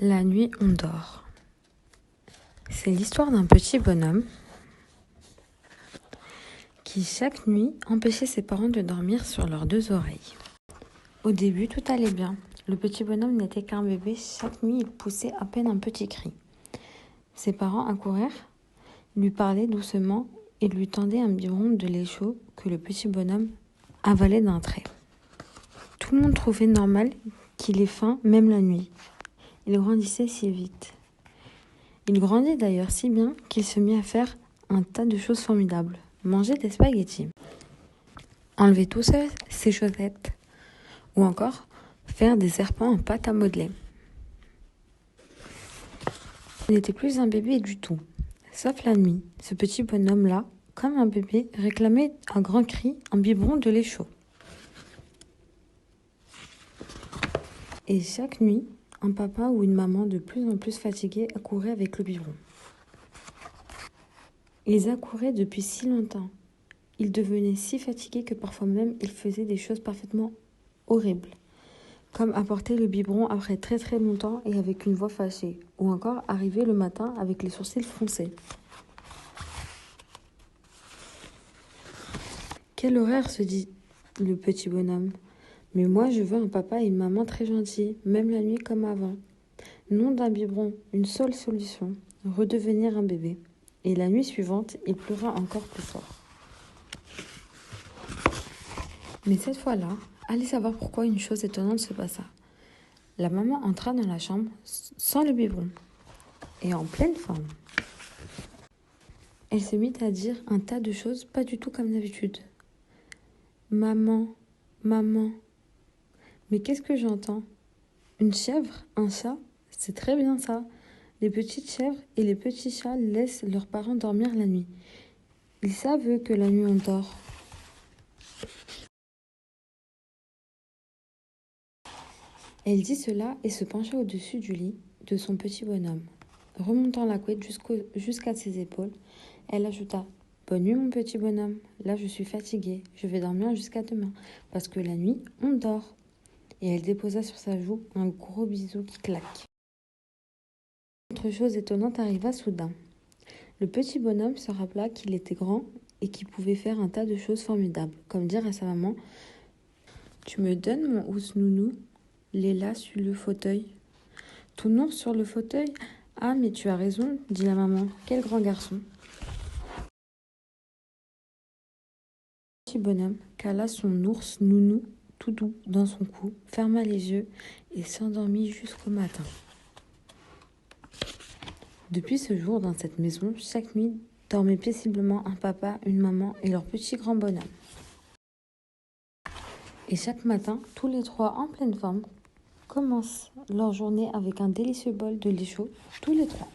La nuit, on dort. C'est l'histoire d'un petit bonhomme qui, chaque nuit, empêchait ses parents de dormir sur leurs deux oreilles. Au début, tout allait bien. Le petit bonhomme n'était qu'un bébé. Chaque nuit, il poussait à peine un petit cri. Ses parents accoururent, lui parlaient doucement et lui tendaient un biberon de lait chaud que le petit bonhomme avalait d'un trait. Tout le monde trouvait normal qu'il ait faim, même la nuit. Il grandissait si vite. Il grandit d'ailleurs si bien qu'il se mit à faire un tas de choses formidables. Manger des spaghettis, enlever tout seul ses chaussettes, ou encore faire des serpents en pâte à modeler. Il n'était plus un bébé du tout, sauf la nuit. Ce petit bonhomme-là, comme un bébé, réclamait à grands cris un biberon de lait chaud. Et chaque nuit, un papa ou une maman de plus en plus fatigué accourait avec le biberon. Ils accouraient depuis si longtemps. Ils devenaient si fatigués que parfois même ils faisaient des choses parfaitement horribles, comme apporter le biberon après très très longtemps et avec une voix fâchée, ou encore arriver le matin avec les sourcils froncés. Quelle horreur, se dit le petit bonhomme. Mais moi je veux un papa et une maman très gentils, même la nuit comme avant. Non d'un biberon, une seule solution, redevenir un bébé. Et la nuit suivante, il pleura encore plus fort. Mais cette fois-là, allez savoir pourquoi une chose étonnante se passa. La maman entra dans la chambre sans le biberon et en pleine forme. Elle se mit à dire un tas de choses pas du tout comme d'habitude. Maman, maman. Mais qu'est-ce que j'entends? Une chèvre? Un chat? C'est très bien ça. Les petites chèvres et les petits chats laissent leurs parents dormir la nuit. Ils savent que la nuit on dort. Elle dit cela et se pencha au-dessus du lit de son petit bonhomme. Remontant la couette jusqu'à ses épaules, elle ajouta « Bonne nuit mon petit bonhomme, là je suis fatiguée, je vais dormir jusqu'à demain, parce que la nuit, on dort. » Et elle déposa sur sa joue un gros bisou qui claque. Autre chose étonnante arriva soudain. Le petit bonhomme se rappela qu'il était grand et qu'il pouvait faire un tas de choses formidables, comme dire à sa maman « Tu me donnes mon housse nounou, Léla sur le fauteuil. » Tout noir sur le fauteuil? Ah, mais tu as raison, dit la maman. Quel grand garçon. Le petit bonhomme cala son ours nounou tout doux dans son cou, ferma les yeux et s'endormit jusqu'au matin. Depuis ce jour, dans cette maison, chaque nuit, dormaient paisiblement un papa, une maman et leur petit grand bonhomme. Et chaque matin, tous les trois en pleine forme, commencent leur journée avec un délicieux bol de lait chaud, tous les trois.